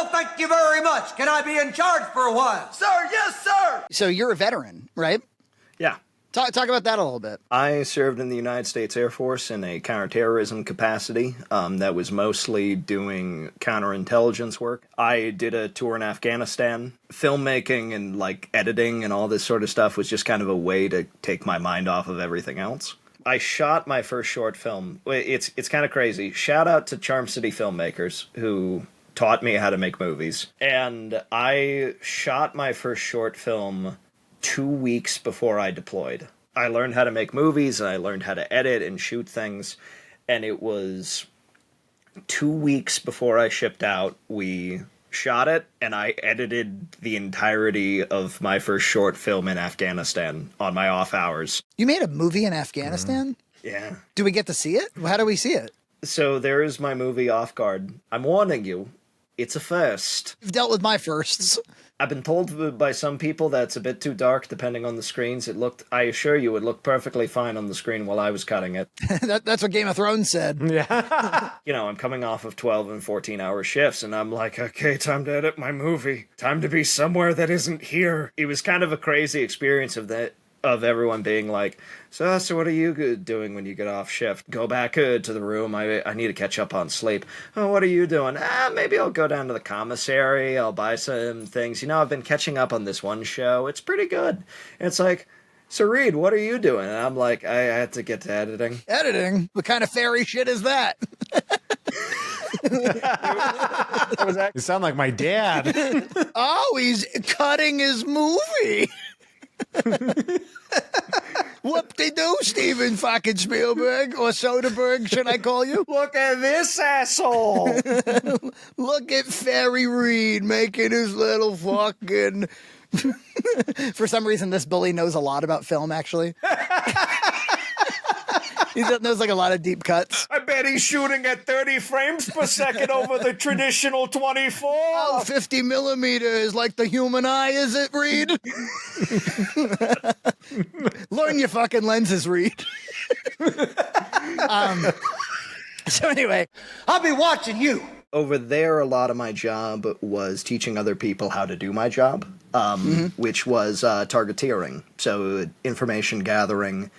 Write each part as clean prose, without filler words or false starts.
Well, thank you very much. Can I be in charge for a while? Sir, yes, sir. So you're a veteran, right? Yeah. Talk about that a little bit. I served in the United States Air Force in a counterterrorism capacity that was mostly doing counterintelligence work. I did a tour in Afghanistan. Filmmaking and like editing and all this sort of stuff was just kind of a way to take my mind off of everything else. I shot my first short film. It's kind of crazy. Shout out to Charm City filmmakers who taught me how to make movies. And I shot my first short film 2 weeks before I deployed. I learned how to make movies, and I learned how to edit and shoot things, and it was 2 weeks before I shipped out. We shot it, and I edited the entirety of my first short film in Afghanistan on my off hours. You made a movie in Afghanistan? Yeah. Do we get to see it? How do we see it? So there is my movie Off Guard. I'm warning you, it's a first. You've dealt with my firsts. I've been told by some people that it's a bit too dark depending on the screens. I assure you, it looked perfectly fine on the screen while I was cutting it. That's what Game of Thrones said. Yeah. You know, I'm coming off of 12 and 14-hour shifts, and I'm like, okay, time to edit my movie. Time to be somewhere that isn't here. It was kind of a crazy experience of everyone being like, so what are you doing when you get off shift? Go back to the room. I need to catch up on sleep. Oh, what are you doing? Maybe I'll go down to the commissary. I'll buy some things. You know, I've been catching up on this one show. It's pretty good. And it's like, so Reed, what are you doing? And I'm like, I had to get to editing. Editing? What kind of fairy shit is that? You sound like my dad. Oh, he's cutting his movie. Whoop-de-doo, Steven fucking Spielberg, or Soderbergh, should I call you? Look at this asshole! Look at Fairy Reed making his little fucking... For some reason, this bully knows a lot about film, actually. He knows like a lot of deep cuts. I bet he's shooting at 30 frames per second over the traditional 24. Oh, 50 millimeters, like the human eye, is it, Reed? Learn your fucking lenses, Reed. So anyway, I'll be watching you. Over there, a lot of my job was teaching other people how to do my job, which was targeteering. So information gathering,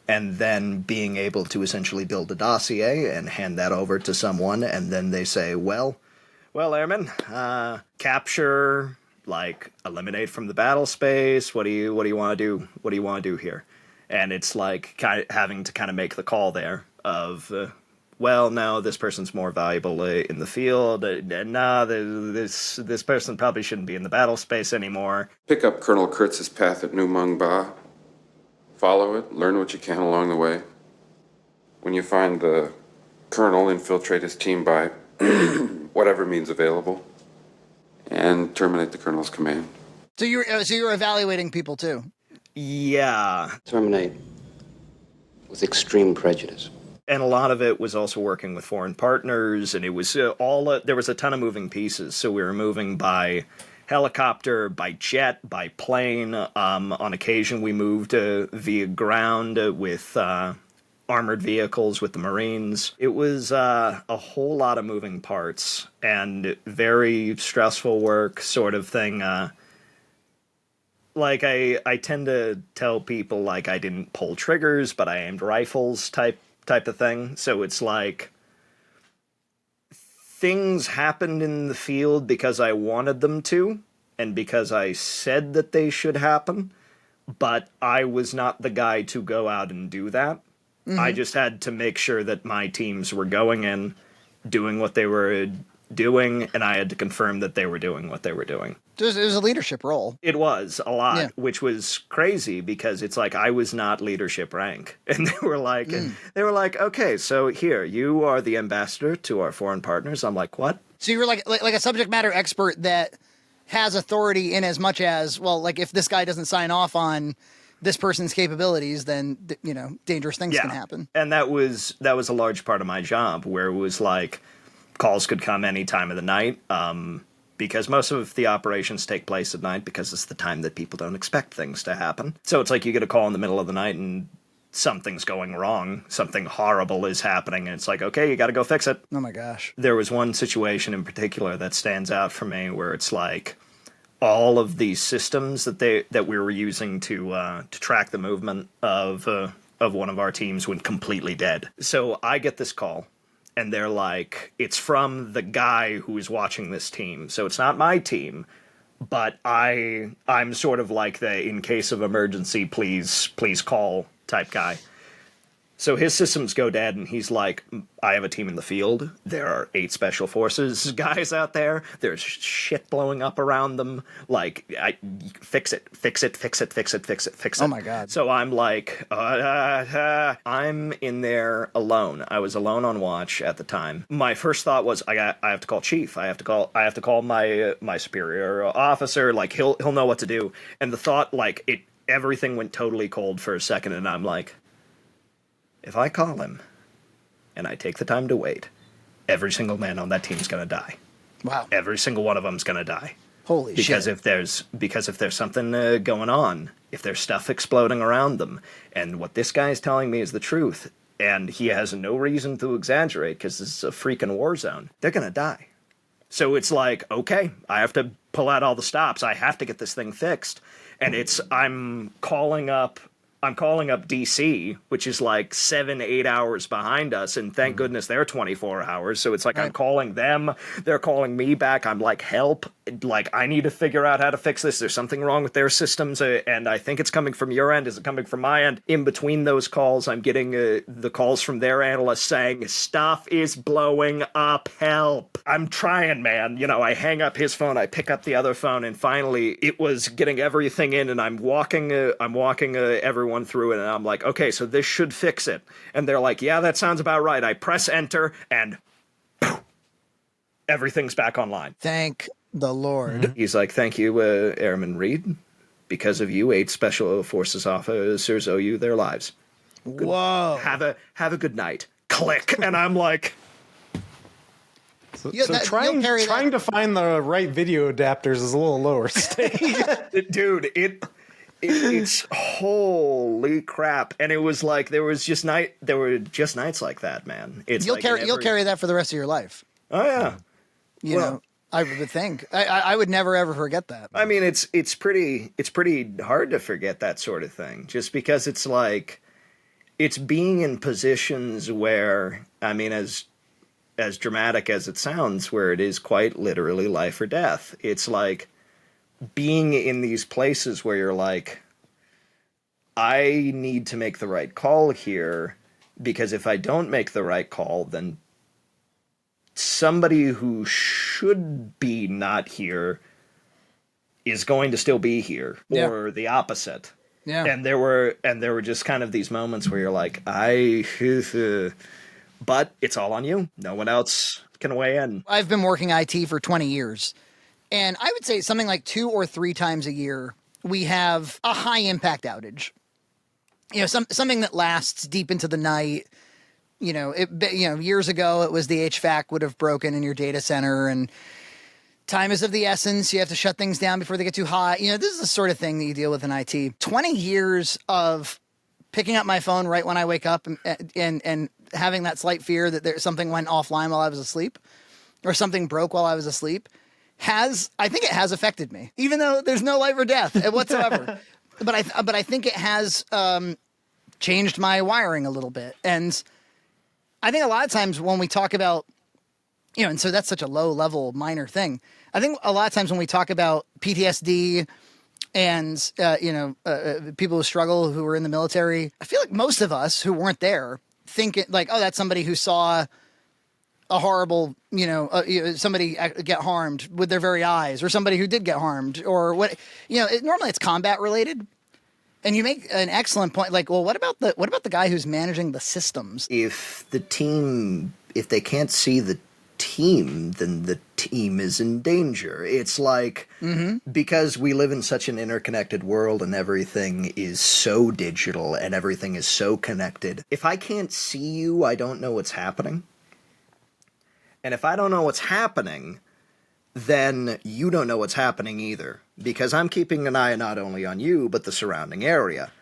and then being able to essentially build a dossier and hand that over to someone, and then they say, well, airman, capture, like, eliminate from the battle space, what do you want to do? What do you want to do here? And it's like having to kind of make the call there of, well, no, this person's more valuable in the field, this person probably shouldn't be in the battle space anymore. Pick up Colonel Kurtz's path at New Mung Ba. Follow it, learn what you can along the way. When you find the colonel, infiltrate his team by whatever means available, and terminate the colonel's command. so you're evaluating people too? Yeah. Terminate with extreme prejudice. And a lot of it was also working with foreign partners, and it was there was a ton of moving pieces. So we were moving by helicopter, by jet, by plane. On occasion, we moved via ground with armored vehicles with the Marines. It was a whole lot of moving parts and very stressful work sort of thing. Like, I tend to tell people, like, I didn't pull triggers, but I aimed rifles type of thing. So it's like things happened in the field because I wanted them to, and because I said that they should happen, but I was not the guy to go out and do that. Mm-hmm. I just had to make sure that my teams were going in, doing what they were doing, and I had to confirm that they were doing what they were doing. It was a leadership role. It was a lot, yeah. Which was crazy because it's like I was not leadership rank, and they were like, okay, so here you are the ambassador to our foreign partners. I'm like, what? So you were like a subject matter expert that has authority in as much as, well, like if this guy doesn't sign off on this person's capabilities, then dangerous things can happen. And that was a large part of my job, where it was like calls could come any time of the night. Because most of the operations take place at night because it's the time that people don't expect things to happen. So it's like you get a call in the middle of the night and something's going wrong, something horrible is happening, and it's like, okay, you got to go fix it. Oh my gosh. There was one situation in particular that stands out for me where it's like all of these systems that we were using to track the movement of one of our teams went completely dead. So I get this call, and they're like, it's from the guy who is watching this team. So it's not my team, but I'm sort of like the in case of emergency, please call type guy. So his systems go dead, and he's like, I have a team in the field. There are 8 special forces guys out there. There's shit blowing up around them. Like, fix it. Oh my God. So I'm like, I'm in there alone. I was alone on watch at the time. My first thought was, I have to call chief. I have to call my superior officer. Like, he'll know what to do. And the thought, like, everything went totally cold for a second, and I'm like, if I call him and I take the time to wait, every single man on that team's going to die. Wow. Every single one of them's going to die. Holy shit. Because if there's something going on, if there's stuff exploding around them, and what this guy is telling me is the truth, and he has no reason to exaggerate because this is a freaking war zone, they're going to die. So it's like, okay, I have to pull out all the stops. I have to get this thing fixed. And I'm calling up DC, which is like 7-8 hours behind us, and thank goodness they're 24 hours. So it's like, I'm calling them, they're calling me back. I'm like, help, like, I need to figure out how to fix this. There's something wrong with their systems, and I think it's coming from your end. Is it coming from my end? In between those calls, I'm getting the calls from their analysts saying, stuff is blowing up, help. I'm trying, man. You know, I hang up his phone, I pick up the other phone, and finally it was getting everything in, and I'm walking everyone through it, and I'm like, okay, so this should fix it. And they're like, yeah, that sounds about right. I press enter, and poof, everything's back online. Thank the Lord. He's like, thank you, Airman Reed. Because of you, 8 special forces officers owe you their lives. Whoa. Have a good night. Click. And I'm like, So trying to find the right video adapters is a little lower stake. dude, it's holy crap. And it was like there were just nights like that, man. You'll carry that for the rest of your life. Oh yeah. You know, I would think. I would never ever forget that. I mean, it's pretty hard to forget that sort of thing, just because it's like it's being in positions where, I mean, as dramatic as it sounds, where it is quite literally life or death. It's like being in these places where you're like, I need to make the right call here, because if I don't make the right call, then somebody who should be not here is going to still be here, or the opposite. Yeah. And there were just kind of these moments where you're like, but it's all on you. No one else can weigh in. I've been working IT for 20 years, and I would say something like 2 or 3 times a year, we have a high impact outage. You know, something that lasts deep into the night. You know, years ago, it was the HVAC would have broken in your data center, and time is of the essence. You have to shut things down before they get too hot. You know, this is the sort of thing that you deal with in IT. 20 years of picking up my phone right when I wake up and having that slight fear that something went offline while I was asleep, or something broke while I was asleep, I think it has affected me, even though there's no life or death whatsoever. But I think it has changed my wiring a little bit. And I think a lot of times when we talk about, you know, and so that's such a low level minor thing. I think a lot of times when we talk about PTSD and, people who struggle, who were in the military, I feel like most of us who weren't there think like, oh, that's somebody who saw a horrible, somebody get harmed with their very eyes, or somebody who did get harmed, or what, normally it's combat related. And you make an excellent point. Like, well, what about the guy who's managing the systems? If they can't see the team, then the team is in danger. It's like, because we live in such an interconnected world and everything is so digital and everything is so connected. If I can't see you, I don't know what's happening. And if I don't know what's happening, then you don't know what's happening either. Because I'm keeping an eye not only on you, but the surrounding area.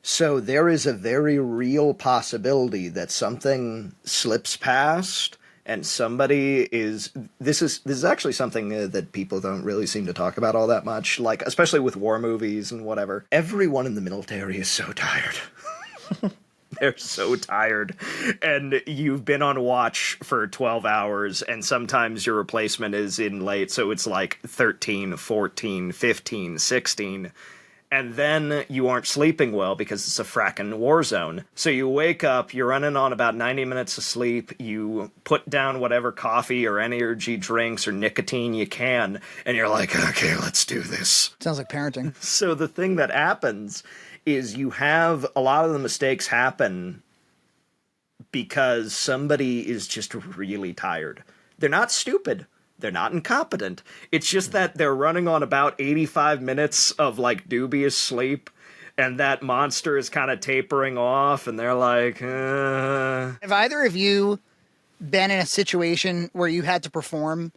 So there is a very real possibility that something slips past and somebody is this is actually something that people don't really seem to talk about all that much, like especially with war movies and whatever. Everyone in the military is so tired. They're so tired, and you've been on watch for 12 hours, and sometimes your replacement is in late, so it's like 13, 14, 15, 16, and then you aren't sleeping well because it's a frackin' war zone. So you wake up, you're running on about 90 minutes of sleep, you put down whatever coffee or energy drinks or nicotine you can, and you're like, okay, let's do this. Sounds like parenting. So the thing that happens is you have a lot of the mistakes happen because somebody is just really tired. They're not stupid. They're not incompetent. It's just that they're running on about 85 minutes of, like, dubious sleep, and that monster is kind of tapering off, and they're like, Have either of you been in a situation where you had to perform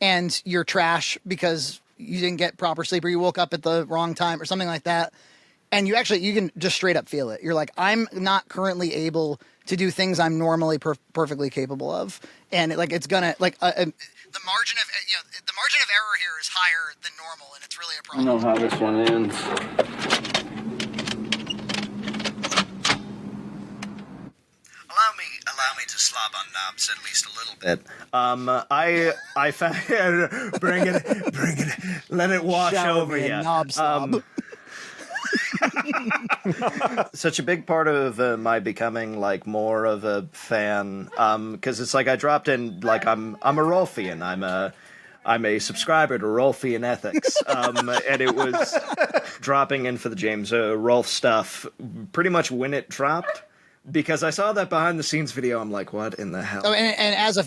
and you're trash because you didn't get proper sleep or you woke up at the wrong time or something like that? And you can just straight up feel it. You're like, I'm not currently able to do things I'm normally perfectly capable of. And it's gonna, the margin of error here is higher than normal, and it's really a problem. I know how this one ends. Allow me to slob on knobs at least a little bit. I found bring it, let it wash over you. Knob slob. Such a big part of my becoming like more of a fan, because it's like I dropped in, like I'm a Rolfian. I'm a subscriber to Rolfian Ethics, and it was dropping in for the James Rolfe stuff pretty much when it dropped. Because I saw that behind the scenes video, I'm like, what in the hell? Oh, and as a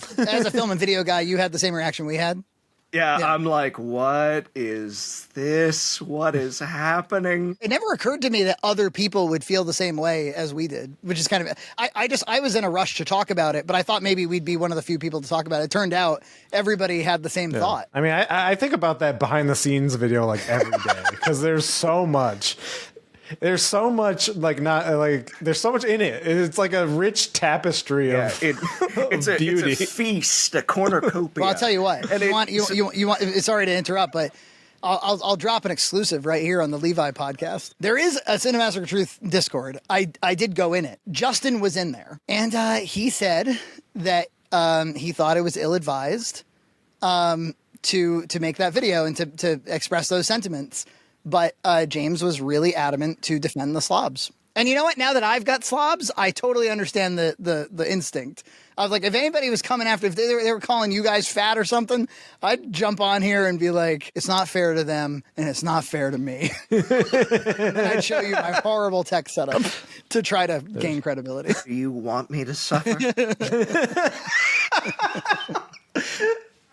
film and video guy, you had the same reaction we had? Yeah, I'm like, what is this? What is happening? It never occurred to me that other people would feel the same way as we did, which is kind of, I was in a rush to talk about it, but I thought maybe we'd be one of the few people to talk about it. It turned out everybody had the same thought. I mean, I think about that behind the scenes video like every day because there's so much. There's so much there's so much in it. It's like a rich tapestry of it's beauty. It's a feast, a cornucopia. Well, I'll tell you what. And you want. Sorry to interrupt, but I'll drop an exclusive right here on the Levi podcast. There is a Cinemaster Truth Discord. I did go in it. Justin was in there, and he said that he thought it was ill-advised to make that video and to express those sentiments. But James was really adamant to defend the slobs. And you know what? Now that I've got slobs, I totally understand the instinct. I was like, if anybody was coming after, if they were calling you guys fat or something, I'd jump on here and be like, it's not fair to them and it's not fair to me. And I'd show you my horrible tech setup to try to gain credibility. Do you want me to suffer?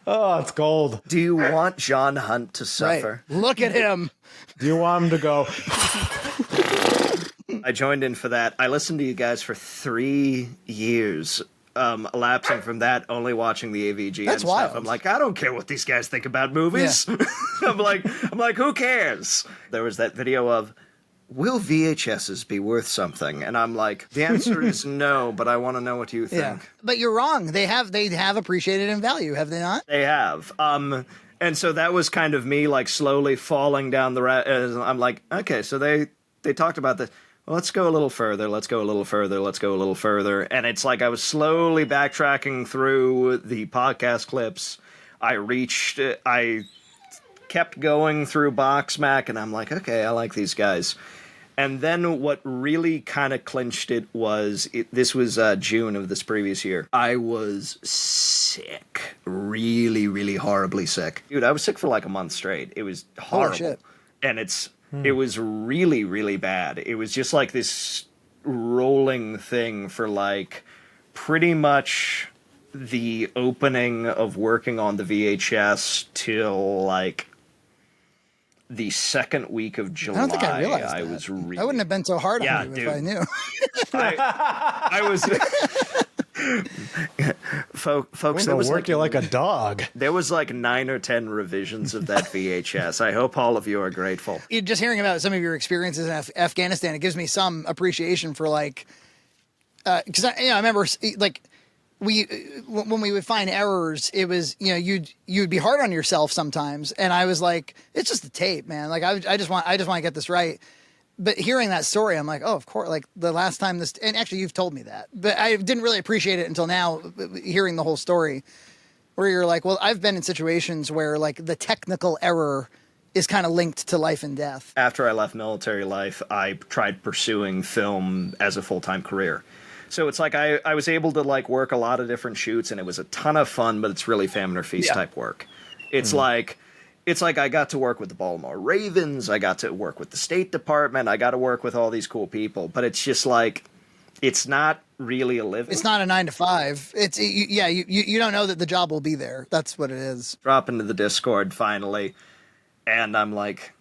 Oh, it's gold. Do you want John Hunt to suffer? Right. Look at him. Do you want him to go? I joined in for that. I listened to you guys for 3 years, elapsing from that, only watching the AVGN That's stuff. wild. I'm like, I don't care what these guys think about movies. Yeah. I'm like, who cares? There was that video of, will VHSs be worth something? And I'm like, the answer is no, but I want to know what you think. Yeah. But you're wrong. They have appreciated in value, have they not? They have. And so that was kind of me like slowly falling down the I'm like, okay, so they talked about this. Well, let's go a little further. Let's go a little further. Let's go a little further. And it's like I was slowly backtracking through the podcast clips. I kept going through Boxmac, and I'm like, okay, I like these guys. And then what really kind of clinched it was, this was June of this previous year. I was sick. Really, really horribly sick. Dude, I was sick for like a month straight. It was horrible. Holy shit. And it was really, really bad. It was just like this rolling thing for like pretty much the opening of working on the VHS till like the second week of July. I don't think I realized I that. was really... I wouldn't have been so hard on you dude. if I knew. I was... Folks, They'll work you like a dog. There was like 9 or 10 revisions of that VHS. I hope all of you are grateful. Just hearing about some of your experiences in Afghanistan, it gives me some appreciation for like, because I remember like when we would find errors, it was, you'd be hard on yourself sometimes, and I was like, it's just the tape, man. Like I just want to get this right. But hearing that story, I'm like, oh, of course. Like the last time this, and actually you've told me that, but I didn't really appreciate it until now, hearing the whole story, where you're like, well, I've been in situations where like the technical error is kind of linked to life and death. After I left military life, I tried pursuing film as a full-time career. So it's like I was able to like work a lot of different shoots, and it was a ton of fun, but it's really famine or feast type work. It's like I got to work with the Baltimore Ravens, I got to work with the State Department, I got to work with all these cool people, but it's just like, it's not really a living. It's not a 9 to 5. It's you don't know that the job will be there. That's what it is. Drop into the Discord finally, and I'm like,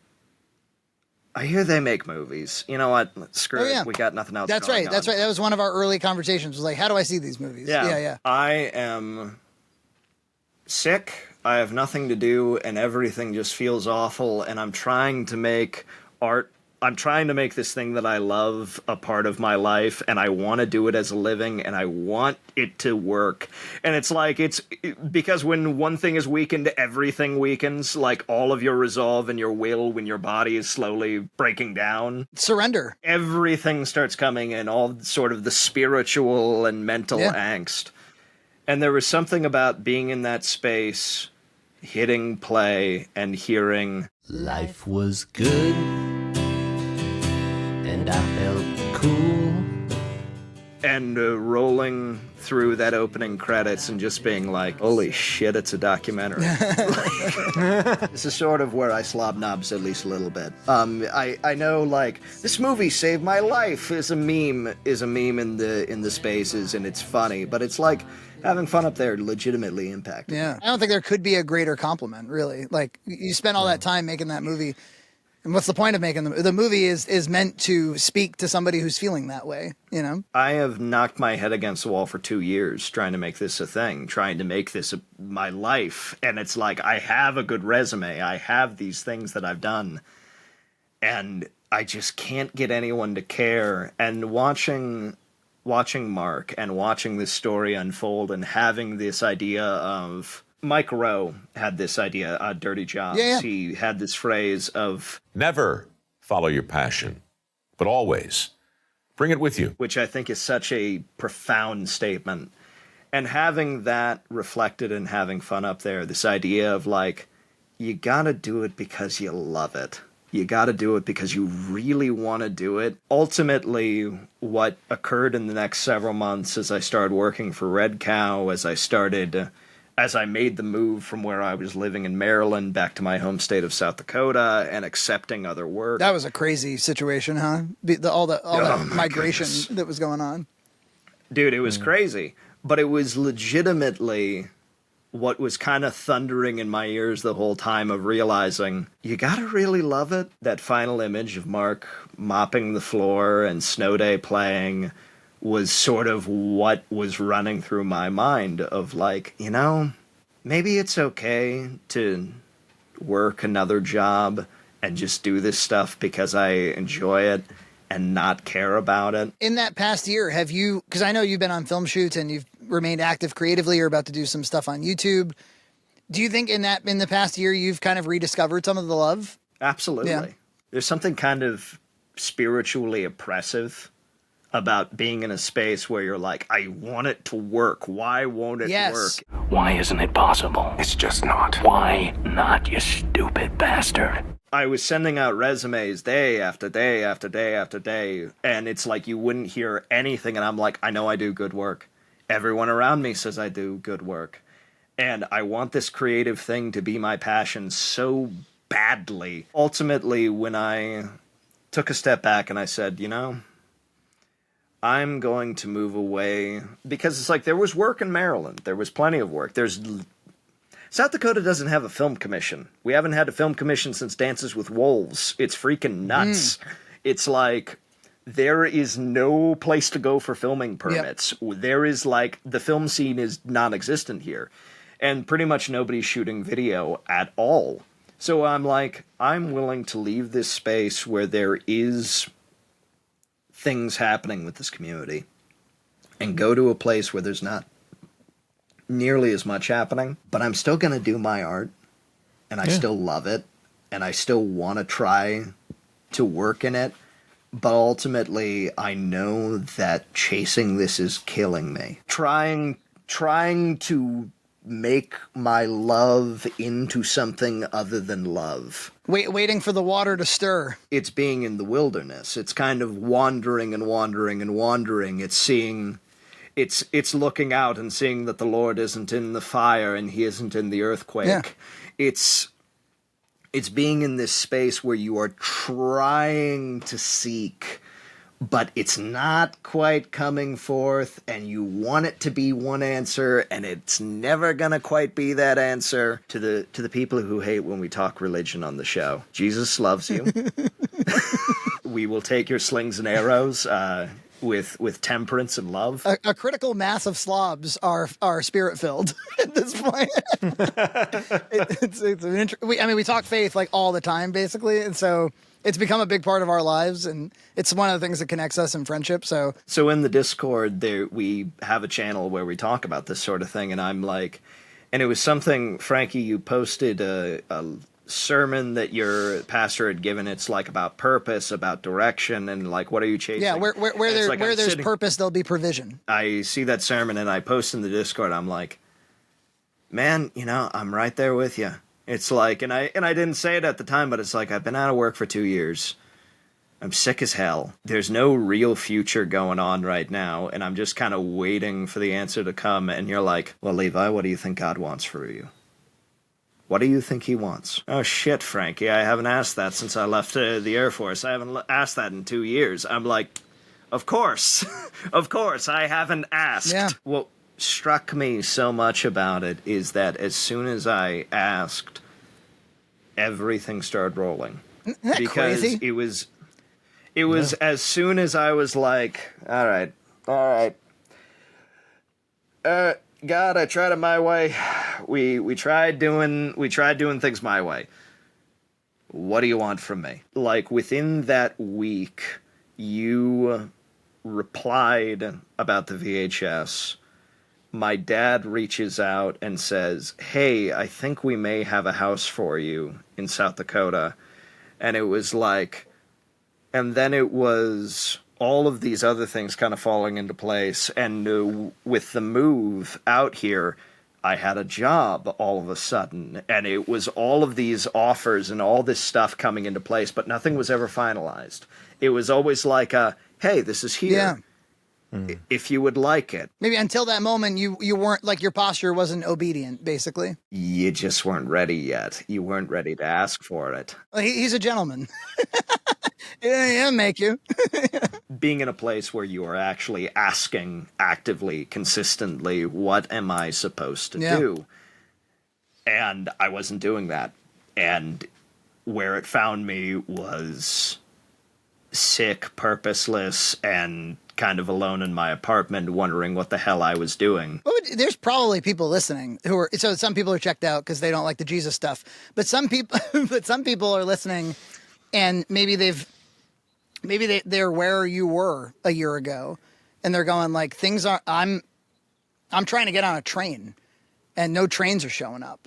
I hear they make movies. You know what? Screw it. We got nothing else. That's right. That's right. That was one of our early conversations. Was like, how do I see these movies? Yeah. I am sick. I have nothing to do, and everything just feels awful. And I'm trying to make art. I'm trying to make this thing that I love a part of my life, and I want to do it as a living, and I want it to work. And it's like, because when one thing is weakened, everything weakens, like all of your resolve and your will, when your body is slowly breaking down. Surrender. Everything starts coming in, all sort of the spiritual and mental angst. And there was something about being in that space, hitting play and hearing, life was good, and I felt cool. And rolling through that opening credits and just being like, holy shit, it's a documentary. This is sort of where I slob knobs at least a little bit. I know, like, this movie saved my life is a meme in the spaces, and it's funny, but it's like having fun up there legitimately impacted. Yeah. I don't think there could be a greater compliment, really. Like, you spent all that time making that movie. And what's the point of making the movie is meant to speak to somebody who's feeling that way, you know? I have knocked my head against the wall for 2 years trying to make this a thing, trying to make this my life. And it's like, I have a good resume. I have these things that I've done. And I just can't get anyone to care. And watching Mark and watching this story unfold and having this idea of... Mike Rowe had this idea, Dirty Jobs. Yeah. He had this phrase of... Never follow your passion, but always bring it with you. Which I think is such a profound statement. And having that reflected and having fun up there, this idea of like, you gotta do it because you love it. You gotta do it because you really want to do it. Ultimately, what occurred in the next several months as I started working for Red Cow, as I made the move from where I was living in Maryland back to my home state of South Dakota and accepting other work. That was a crazy situation, huh? All the migration that was going on. Dude, it was crazy. But it was legitimately what was kind of thundering in my ears the whole time of realizing, you gotta really love it. That final image of Mark mopping the floor and Snow Day playing was sort of what was running through my mind of like, you know, maybe it's okay to work another job and just do this stuff because I enjoy it and not care about it. In that past year, have you, because I know you've been on film shoots and you've remained active creatively, you're about to do some stuff on YouTube. Do you think in the past year you've kind of rediscovered some of the love? Absolutely. Yeah. There's something kind of spiritually oppressive about being in a space where you're like, I want it to work. Why won't it work? Why isn't it possible? It's just not. Why not, you stupid bastard? I was sending out resumes day after day after day after day, and it's like you wouldn't hear anything, and I'm like, I know I do good work. Everyone around me says I do good work. And I want this creative thing to be my passion so badly. Ultimately, when I took a step back and I said, you know, I'm going to move away, because it's like there was work in Maryland. There was plenty of work. South Dakota doesn't have a film commission. We haven't had a film commission since Dances with Wolves. It's freaking nuts. It's like there is no place to go for filming permits. Yep. There is like, the film scene is non-existent here. And pretty much nobody's shooting video at all. So I'm like, I'm willing to leave this space where there is things happening with this community and go to a place where there's not nearly as much happening, but I'm still going to do my art, and I still love it, and I still want to try to work in it, but ultimately I know that chasing this is killing me. Trying to make my love into something other than love. Waiting for the water to stir. It's being in the wilderness. It's kind of wandering and wandering and wandering. It's seeing, it's looking out and seeing that the Lord isn't in the fire and he isn't in the earthquake. Yeah. It's being in this space where you are trying to seek, but it's not quite coming forth, and you want it to be one answer, and it's never gonna quite be that answer. To the people who hate when we talk religion on the show, Jesus loves you. We will take your slings and arrows with temperance and love. A critical mass of slobs are spirit filled at this point. We talk faith like all the time, basically, and so it's become a big part of our lives, and it's one of the things that connects us in friendship. So in the Discord, we have a channel where we talk about this sort of thing, and I'm like, and it was something, Frankie, you posted a sermon that your pastor had given. It's like about purpose, about direction, and like, what are you chasing? Yeah, where there's purpose, there'll be provision. I see that sermon, and I post in the Discord. I'm like, man, I'm right there with you. It's like, and I didn't say it at the time, but it's like, I've been out of work for 2 years. I'm sick as hell. There's no real future going on right now, and I'm just kind of waiting for the answer to come. And you're like, well, Levi, what do you think God wants for you? What do you think he wants? Oh, shit, Frankie, I haven't asked that since I left the Air Force. I haven't asked that in 2 years. I'm like, of course. Of course, I haven't asked. Yeah. What struck me so much about it is that as soon as I asked, everything started rolling. Isn't that because crazy? It was as soon as I was like, all right. God, I tried it my way. We tried doing things my way. What do you want from me? Like, within that week, you replied about the VHS. My dad reaches out and says, hey, I think we may have a house for you in South Dakota. And it was like, and then it was all of these other things kind of falling into place. And with the move out here, I had a job all of a sudden. And it was all of these offers and all this stuff coming into place, but nothing was ever finalized. It was always like hey, this is here. Yeah. If you would like it. Maybe until that moment, you weren't, like, your posture wasn't obedient, basically. You just weren't ready yet. You weren't ready to ask for it. Well, he's a gentleman. He'll make you. Being in a place where you are actually asking actively, consistently, what am I supposed to do? And I wasn't doing that. And where it found me was sick, purposeless, and kind of alone in my apartment wondering what the hell I was doing. Well, there's probably people listening who are, so some people are checked out because they don't like the Jesus stuff, but some people are listening, and maybe they're where you were a year ago, and they're going like, things are, I'm trying to get on a train and no trains are showing up.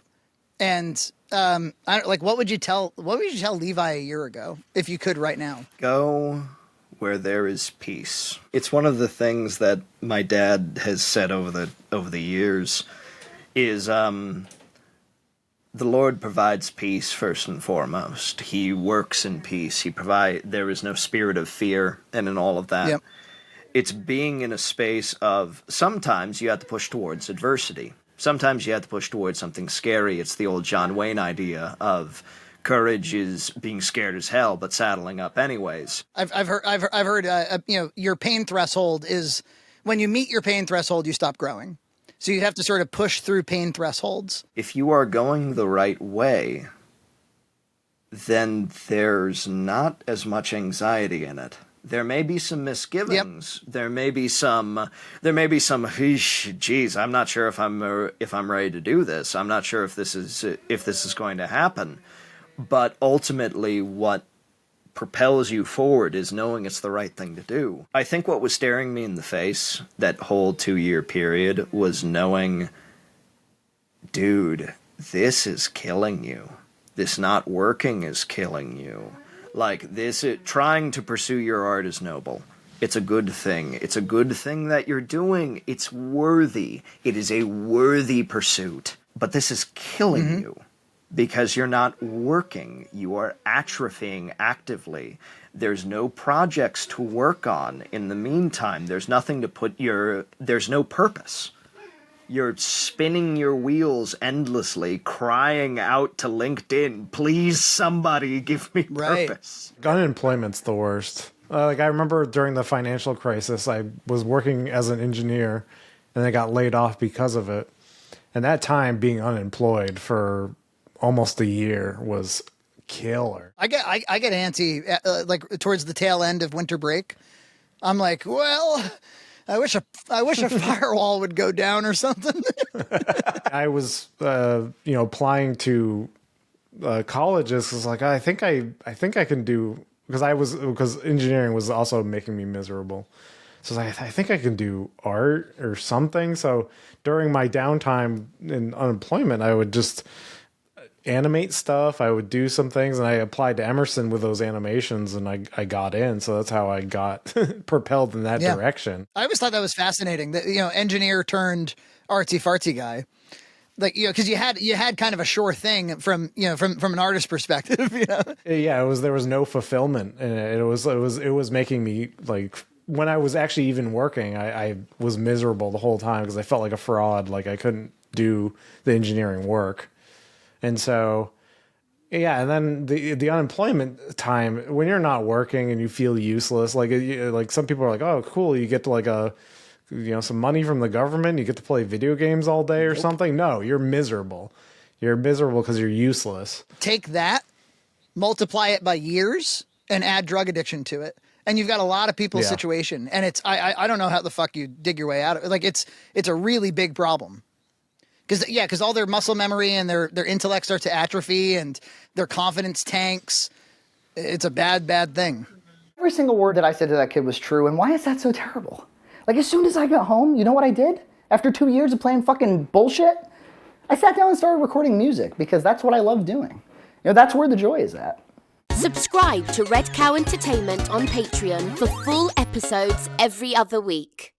And what would you tell Levi a year ago if you could right now? Go where there is peace. It's one of the things that my dad has said over the years is the Lord provides peace first and foremost. He works in peace. There is no spirit of fear, and in all of that. Yep. It's being in a space of, sometimes you have to push towards adversity. Sometimes you have to push towards something scary. It's the old John Wayne idea of courage is being scared as hell, but saddling up anyways. I've heard your pain threshold is, when you meet your pain threshold, you stop growing. So you have to sort of push through pain thresholds. If you are going the right way, then there's not as much anxiety in it. There may be some misgivings. Yep. There may be some, geez, I'm not sure if I'm ready to do this. I'm not sure if this is going to happen. But ultimately, what propels you forward is knowing it's the right thing to do. I think what was staring me in the face that whole 2-year period was knowing, dude, this is killing you. This not working is killing you. Like, trying to pursue your art is noble. It's a good thing. It's a good thing that you're doing. It's worthy. It is a worthy pursuit. But this is killing you because you're not working. You are atrophying actively. There's no projects to work on in the meantime. There's nothing to there's no purpose. You're spinning your wheels endlessly, crying out to LinkedIn, please somebody give me purpose. Unemployment's the worst. I remember during the financial crisis, I was working as an engineer and I got laid off because of it. And that time being unemployed for almost a year was killer. I get antsy like towards the tail end of winter break. I'm like, well, I wish a firewall would go down or something. I was, applying to colleges because, like, I think I can do because engineering was also making me miserable. So I was like, I think I can do art or something. So during my downtime in unemployment, I would just animate stuff. I would do some things, and I applied to Emerson with those animations, and I got in. So that's how I got propelled in that direction. I always thought that was fascinating. That engineer turned artsy fartsy guy, like because you had kind of a sure thing from an artist perspective. Yeah, there was no fulfillment in it. It was making me like. When I was actually even working, I was miserable the whole time because I felt like a fraud. Like I couldn't do the engineering work. And so, yeah, and then the unemployment time, when you're not working and you feel useless, like some people are like, oh, cool, you get to like some money from the government, you get to play video games all day or something. No, you're miserable. You're miserable because you're useless. Take that, multiply it by years, and add drug addiction to it. And you've got a lot of people's situation. And it's, I don't know how the fuck you dig your way out of it. Like it's a really big problem. Because all their muscle memory and their intellect starts to atrophy and their confidence tanks. It's a bad, bad thing. Every single word that I said to that kid was true. And why is that so terrible? Like as soon as I got home, you know what I did? After 2 years of playing fucking bullshit, I sat down and started recording music because that's what I love doing. That's where the joy is at. Subscribe to Red Cow Entertainment on Patreon for full episodes every other week.